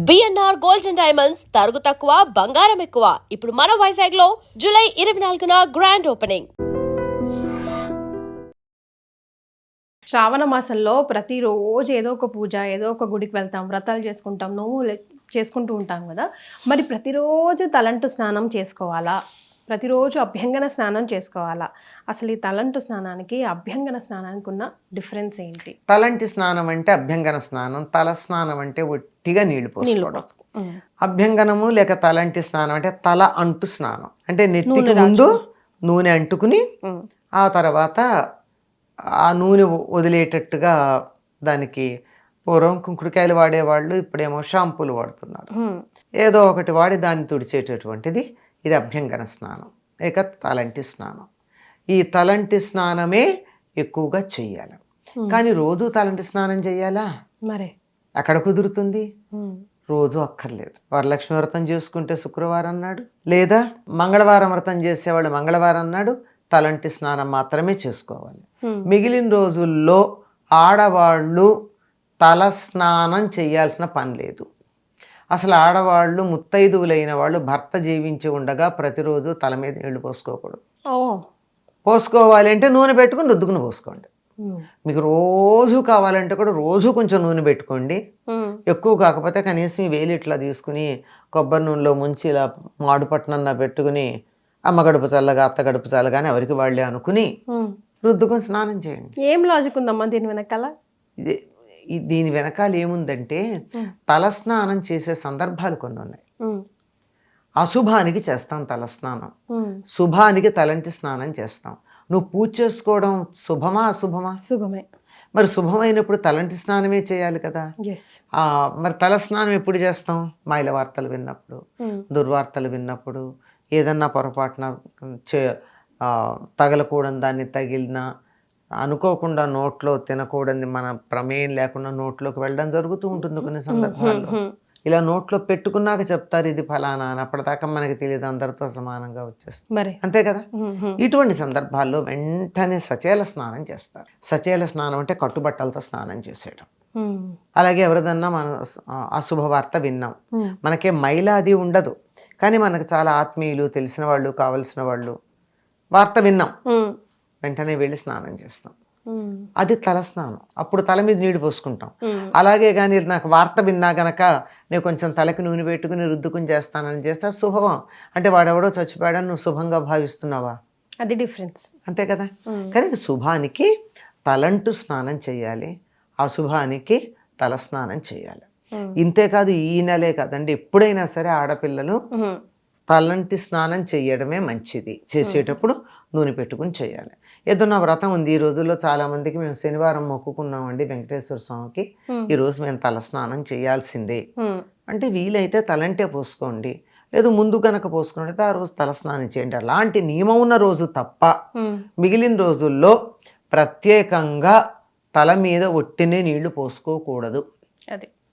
BNR gold and diamonds తరుగు తక్కువ బంగారం ఎక్కువ. ఇప్పుడు మన వైజాగ్ లో జూలై 24న గ్రాండ్ ఓపెనింగ్. శ్రావణ మాసంలో ప్రతిరోజు ఏదో ఒక పూజ, ఏదో ఒక గుడికి వెళ్తాం, వ్రతాలు చేసుకుంటాం, నోములు చేసుకుంటూ ఉంటాం కదా. మరి ప్రతిరోజు తలంటు స్నానం చేసుకోవాలా? ప్రతిరోజు అభ్యంగన స్నానం చేసుకోవాలా? అసలు ఈ తలంటు స్నానానికి అభ్యంగన స్నానానికి ఉన్న డిఫరెన్స్ ఏంటి? తలంటి స్నానం అంటే అభ్యంగన స్నానం, తల స్నానం అంటే ఒట్టిగా నీళ్లు పోసుకోవడం. అభ్యంగనము లేక తలంటి స్నానం అంటే తల అంటు స్నానం, అంటే నెత్తికి ముందు నూనె అంటుకుని ఆ తర్వాత ఆ నూనె వదిలేటట్టుగా దానికి పూర్వం కుంకుడుకాయలు వాడేవాళ్ళు, ఇప్పుడేమో షాంపూలు వాడుతున్నారు. ఏదో ఒకటి వాడి దాన్ని తుడిచేటటువంటిది ఇది అభ్యంగన స్నానం ఇక తలంటి స్నానం. ఈ తలంటి స్నానమే ఎక్కువగా చెయ్యాలి. కానీ రోజు తలంటి స్నానం చెయ్యాలా? మరి ఎక్కడ కుదురుతుంది? రోజు అక్కర్లేదు. వరలక్ష్మి వ్రతం చేసుకుంటే శుక్రవారం అన్నాడు, లేదా మంగళవారం వ్రతం చేసేవాళ్ళు మంగళవారం అన్నాడు. తలంటి స్నానం మాత్రమే చేసుకోవాలి. మిగిలిన రోజుల్లో ఆడవాళ్ళు తల స్నానం చేయాల్సిన పని లేదు. అసలు ఆడవాళ్ళు ముత్తైదువులైన వాళ్ళు భర్త జీవించి ఉండగా ప్రతిరోజు తల మీద నీళ్లు పోసుకోకూడదు. పోసుకోవాలి అంటే నూనె పెట్టుకుని రుద్దుకుని పోసుకోండి. మీకు రోజు కావాలంటే కూడా రోజు కొంచెం నూనె పెట్టుకోండి. ఎక్కువ కాకపోతే కనీసం వేలు ఇట్లా తీసుకుని కొబ్బరి నూనెలో ముంచి ఇలా మాడు పట్టణంలో పెట్టుకుని అమ్మ గడుపు చల్లగా అత్త గడుపు చల్లగా అని ఎవరికి వాళ్ళే అనుకుని రుద్దుకొని స్నానం చేయండి. ఏం లాజిక్ ఉందమ్మా దీని వెనకాల? దీని వెనకాల ఏముందంటే తల స్నానం చేసే సందర్భాలు కొన్ని ఉన్నాయి. అశుభానికి చేస్తాం తల స్నానం, శుభానికి తలంటి స్నానం చేస్తాం. నువ్వు పూజ చేసుకోవడం శుభమా అశుభమా? శుభమే. మరి శుభమైనప్పుడు తలంటి స్నానమే చేయాలి కదా. మరి తల స్నానం ఎప్పుడు చేస్తాం? మైల వార్తలు విన్నప్పుడు, దుర్వార్తలు విన్నప్పుడు, ఏదన్నా పొరపాటున తగలకూడని దాన్ని తగిలినా, అనుకోకుండా నోట్లో తినకూడని మన ప్రమేయం లేకుండా నోట్లోకి వెళ్ళడం జరుగుతూ ఉంటుంది కొన్ని సందర్భాల్లో. ఇలా నోట్లో పెట్టుకున్నాక చెప్తారు ఇది ఫలానా అని, అప్పటిదాకా మనకి తెలియదు, అందరితో సమానంగా వచ్చేస్తుంది, అంతే కదా. ఇటువంటి సందర్భాల్లో వెంటనే సచేల స్నానం చేస్తారు. సచేల స్నానం అంటే కట్టుబట్టలతో స్నానం చేసేయడం. అలాగే ఎవరిదన్నా మనం అశుభవార్త విన్నాం, మనకే మైల అది ఉండదు, కానీ మనకు చాలా ఆత్మీయులు, తెలిసిన వాళ్ళు, కావలసిన వాళ్ళు వార్త విన్నాం, వెంటనే వెళ్ళి స్నానం చేస్తాం. అది తల స్నానం. అప్పుడు తల మీద నీళ్లు పోసుకుంటాం. అలాగే కానీ నాకు వార్త విన్నా గనక నేను కొంచెం తలకి నూనె పెట్టుకుని రుద్దుకుని చేస్తానని చేస్తే శుభం. అంటే వాడెవడో చచ్చిపోయాడని నువ్వు శుభంగా భావిస్తున్నావా? అది డిఫరెన్స్, అంతే కదా. కానీ శుభానికి తలంటు స్నానం చేయాలి, అశుభానికి తల స్నానం చేయాలి. ఇంతేకాదు, ఈ నెలే కాదండి, ఎప్పుడైనా సరే ఆడపిల్లలు తలంటి స్నానం చేయడమే మంచిది. చేసేటప్పుడు నూనె పెట్టుకుని చేయాలి. ఏదన్నా వ్రతం ఉంది ఈ రోజుల్లో, చాలా మందికి మేము శనివారం మొక్కుకున్నామండి వెంకటేశ్వర స్వామికి, ఈ రోజు మేము తల స్నానం చేయాల్సిందే అంటే వీలైతే తలంటే పోసుకోండి, లేదు ముందు గనక పోసుకోండి ఆ రోజు తల స్నానం చేయండి. అలాంటి నియమం ఉన్న రోజు తప్ప మిగిలిన రోజుల్లో ప్రత్యేకంగా తల మీద ఒట్టినే నీళ్లు పోసుకోకూడదు.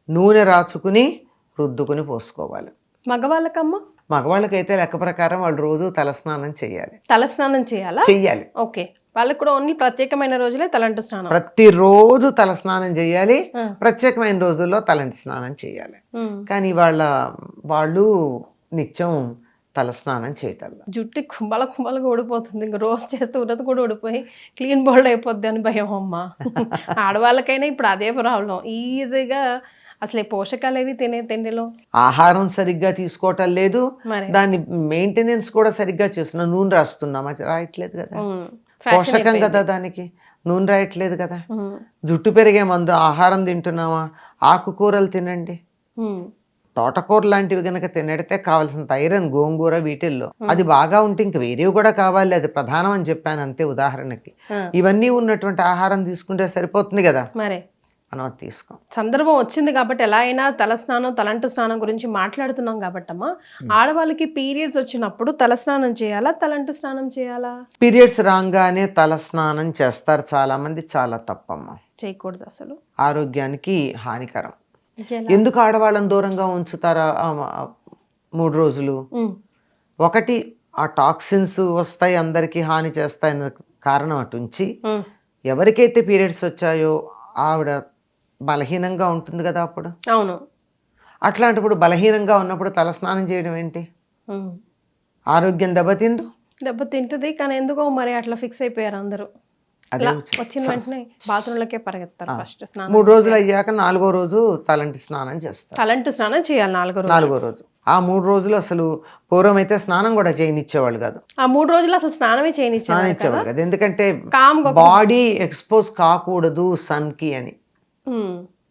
నూనె రాచుకుని రుద్దుకుని పోసుకోవాలి. మగవాళ్ళకమ్మా? మగవాళ్ళకైతే లెక్క ప్రకారం వాళ్ళు రోజు తలస్నానం చేయాలి. తలస్నానం చేయాలా? చెయ్యాలి. ఓకే, వాళ్ళకి కూడా ఓన్లీ ప్రత్యేకమైన రోజులే తలంటు స్నానం. ప్రతిరోజు తలస్నానం చేయాలి, ప్రత్యేకమైన రోజుల్లో తలంటి స్నానం చేయాలి. కానీ వాళ్ళు నిత్యం తలస్నానం చేయటం, జుట్టు కుంభల కుంభలుగా ఊడిపోతుంది, ఇంకా రోజు చేస్తే ఉన్నది కూడా ఊడిపోయి క్లీన్ బోల్డ్ అయిపోద్ది అని భయం అమ్మా. ఆడవాళ్ళకైనా ఇప్పుడు అదే ప్రాబ్లం. ఈజీగా అసలు పోషకాలు ఏవి తిండిలో ఆహారం సరిగ్గా తీసుకోవటం లేదు, దాన్ని మెయింటెనెన్స్ కూడా సరిగ్గా చేస్తున్నా. నూనె రాస్తున్నామా? రాయట్లేదు కదా. పోషకం కదా దానికి, నూనె రాయట్లేదు కదా. జుట్టు పెరిగే మందు ఆహారం తింటున్నామా? ఆకుకూరలు తినండి, తోటకూర లాంటివి కనుక తినడితే కావాల్సినంత ఐరన్, గోంగూర, వీటిల్లో అది బాగా ఉంటే ఇంక వేరేవి కూడా కావాలి, అది ప్రధానం అని చెప్పాను అంతే. ఉదాహరణకి ఇవన్నీ ఉన్నటువంటి ఆహారం తీసుకుంటే సరిపోతుంది కదా. మరే మనం తీసుకో. సందర్భం వచ్చింది కాబట్టి ఎలా అయినా తల స్నానం, తలంటు స్నానం గురించి మాట్లాడుతున్నాం కాబట్టి అమ్మా, ఆడవాళ్ళకి పీరియడ్స్ వచ్చినప్పుడు తల స్నానం చేయాలా, తలంటు స్నానం చేయాలా? పీరియడ్స్ రాగానే తల స్నానం చేస్తారు చాలా మంది, చాలా తప్పమ్మా. చేయకూడదు, అసలు ఆరోగ్యానికి హానికరం. ఎందుకు ఆడవాళ్ళని దూరంగా ఉంచుతారా 3 రోజులు? ఒకటి, ఆ టాక్సిన్స్ వస్తాయి, అందరికీ హాని చేస్తాయన్న కారణం అటుంచి, ఎవరికైతే పీరియడ్స్ వచ్చాయో ఆవిడ బలహీనంగా ఉంటుంది కదా అప్పుడు. అవును. అట్లాంటప్పుడు బలహీనంగా ఉన్నప్పుడు తలస్నానం చేయడం ఏంటి? ఉమ్. ఆరోగ్యం దెబ్బతిందు. దెబ్బ తింటది, కానీ ఎందుకో మరి అట్లా ఫిక్స్ అయిపోయారు అందరూ. అదే ఇలా వచ్చిన వెంటనే బాత్రూంలకే పరిగెత్తారు ఫస్ట్ స్నానం. 3 రోజులు అయ్యాక 4వ రోజు తలంటి స్నానం చేస్తారు. తలంటు స్నానం చేయాలి 4 రోజులు. 4వ రోజు ఆ 3 రోజులు అసలు పూర్వం అయితే స్నానం కూడా చేయనిచ్చేవాళ్ళు కాదు. ఆ 3 రోజులు అసలు స్నానమే చేయనిచ్చారు స్నానించేవాళ్ళు కాదు, ఎందుకంటే కామ్గా. బాడీ ఎక్స్పోజ్ కాకూడదు సన్ కి అని.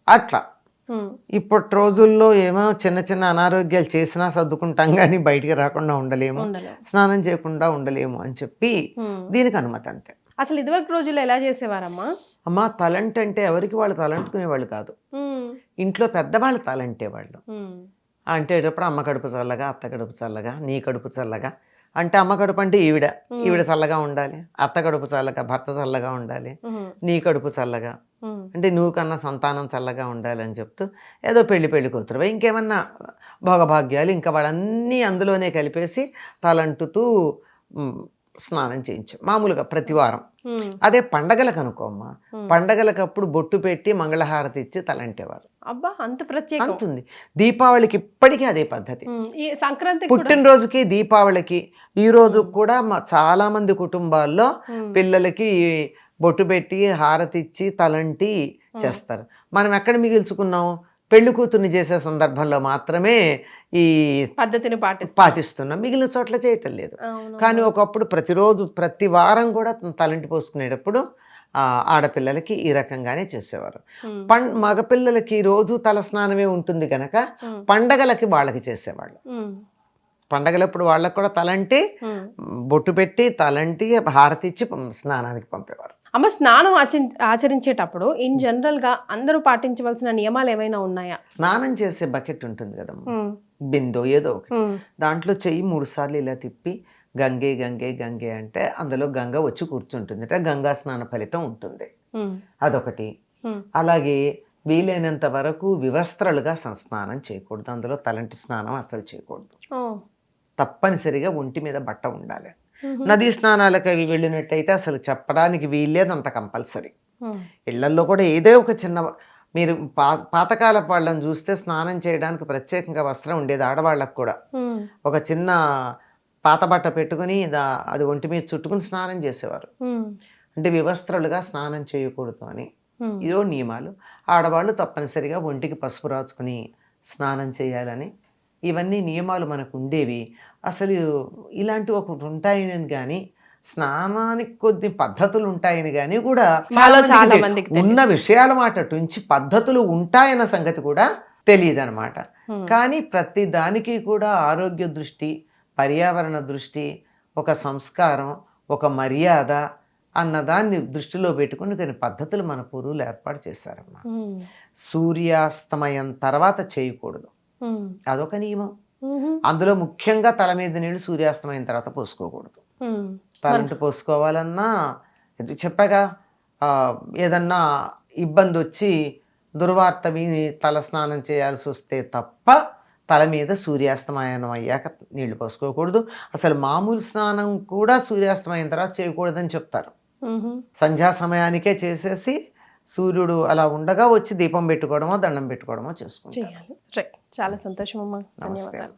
అట్లా ఇప్పటి రోజుల్లో ఏమో చిన్న చిన్న అనారోగ్యాలు చేసినా సర్దుకుంటాం కానీ బయటికి రాకుండా ఉండలేము, స్నానం చేయకుండా ఉండలేము అని చెప్పి దీనికి అనుమతి అంతే. అసలు ఇదివరకు రోజుల్లో ఎలా చేసేవారమ్మా? అమ్మా తలంట్ అంటే ఎవరికి వాళ్ళు తలంటుకునేవాళ్ళు కాదు, ఇంట్లో పెద్దవాళ్ళు తలంటేవాళ్ళు. అంటేటప్పుడు అమ్మ కడుపు చల్లగా, అత్త కడుపు చల్లగా, నీ కడుపు చల్లగా. అంటే అమ్మ కడుపు అంటే ఈవిడ చల్లగా ఉండాలి, అత్త కడుపు చల్లగా, భర్త చల్లగా ఉండాలి, నీ కడుపు చల్లగా అంటే నువ్వు కన్నా సంతానం చల్లగా ఉండాలి అని చెప్తూ ఏదో పెళ్లి కూతురు ఇంకేమన్నా భోగభాగ్యాలు ఇంకా వాళ్ళన్నీ అందులోనే కలిపేసి తలంటుతూ స్నానం చేయించాం మామూలుగా ప్రతి వారం. అదే పండగలకు అనుకోమ్మా, పండగలకు అప్పుడు బొట్టు పెట్టి మంగళహారతి ఇచ్చి తలంటేవారు. అబ్బా, అంత ప్రత్యేకం అంతుంది. దీపావళికి ఇప్పటికీ అదే పద్ధతి. ఈ సంక్రాంతి పుట్టినరోజుకి దీపావళికి ఈ రోజు కూడా చాలా మంది కుటుంబాల్లో పిల్లలకి బొట్టు పెట్టి హారతి ఇచ్చి తలంటి చేస్తారు. మనం ఎక్కడ మిగిల్చుకున్నాం? పెళ్లి కూతుర్ని చేసే సందర్భంలో మాత్రమే ఈ పద్ధతిని పాటిస్తున్నాం, మిగిలిన చోట్ల చేయటం లేదు. కానీ ఒకప్పుడు ప్రతిరోజు ప్రతి వారం కూడా తలంటి పోసుకునేటప్పుడు ఆడపిల్లలకి ఈ రకంగానే చేసేవారు. మగపిల్లలకి రోజు తలస్నానమే ఉంటుంది కనుక పండగలకి వాళ్ళకి చేసేవాళ్ళు. పండగలప్పుడు వాళ్ళకు కూడా తలంటి బొట్టు పెట్టి తలంటి హారతి ఇచ్చి స్నానానికి పంపేవారు. అమ్మ, స్నానం ఆచరించేటప్పుడు ఇన్ జనరల్ గా అందరూ పాటించవలసిన నియమాలు ఏమైనా ఉన్నాయా? స్నానం చేసే బకెట్ ఉంటుంది కదమ్మా, బిందో ఏదో ఒకటి, దాంట్లో చెయ్యి 3 సార్లు ఇలా తిప్పి గంగే గంగే గంగే అంటే అందులో గంగ వచ్చి కూర్చుంటుంది, అంటే గంగా స్నాన ఫలితం ఉంటుంది. అదొకటి. అలాగే వీలైనంత వరకు వివస్త్రలుగా స్నానం చేయకూడదు, అందులో తలంటి స్నానం అసలు చేయకూడదు. తప్పనిసరిగా ఒంటి మీద బట్ట ఉండాలి. నదీ స్నానాలకు అవి వెళ్ళినట్టయితే అసలు చెప్పడానికి వీల్లేదు, అంత కంపల్సరీ. ఇళ్లల్లో కూడా ఏదో ఒక చిన్న, మీరు పాతకాల వాళ్ళని చూస్తే స్నానం చేయడానికి ప్రత్యేకంగా వస్త్రం ఉండేది ఆడవాళ్ళకు కూడా. ఒక చిన్న పాత బట్ట పెట్టుకుని అది ఒంటి మీద చుట్టుకుని స్నానం చేసేవారు. అంటే వివస్త్రలుగా స్నానం చేయకూడదు అని ఇదో నియమాలు. ఆడవాళ్ళు తప్పనిసరిగా ఒంటికి పసుపు రాచుకుని స్నానం చేయాలని ఇవన్నీ నియమాలు మనకు ఉండేవి. అసలు ఇలాంటివి ఒకటి ఉంటాయని కానీ, స్నానానికి కొద్ది పద్ధతులు ఉంటాయని కానీ కూడా ఉన్న విషయాల మాట నుంచి పద్ధతులు ఉంటాయన్న సంగతి కూడా తెలియదు అనమాట. కానీ ప్రతి దానికి కూడా ఆరోగ్య దృష్టి, పర్యావరణ దృష్టి, ఒక సంస్కారం, ఒక మర్యాద అన్నదాన్ని దృష్టిలో పెట్టుకుని కొన్ని పద్ధతులు మన పూర్వులు ఏర్పాటు చేశారమ్మా. సూర్యాస్తమయం తర్వాత చేయకూడదు, అదొక నియమం. అందులో ముఖ్యంగా తల మీద నీళ్ళు సూర్యాస్తమయం తర్వాత పోసుకోకూడదు. తలంటు పోసుకోవాలన్నా చెప్పాగా, ఏదన్నా ఇబ్బంది వచ్చి దుర్వార్త విని తల స్నానం చేయాల్సి వస్తే తప్ప తల మీద సూర్యాస్తమయం అయ్యాక నీళ్లు పోసుకోకూడదు. అసలు మామూలు స్నానం కూడా సూర్యాస్తమయం తర్వాత చేయకూడదని చెప్తారు. సంధ్యా సమయానికే చేసేసి సూర్యుడు అలా ఉండగా వచ్చి దీపం పెట్టుకోవడమో దండం పెట్టుకోవడమో చేసుకుంటారు. చాలా సంతోషం అమ్మా, ధన్యవాదాలు.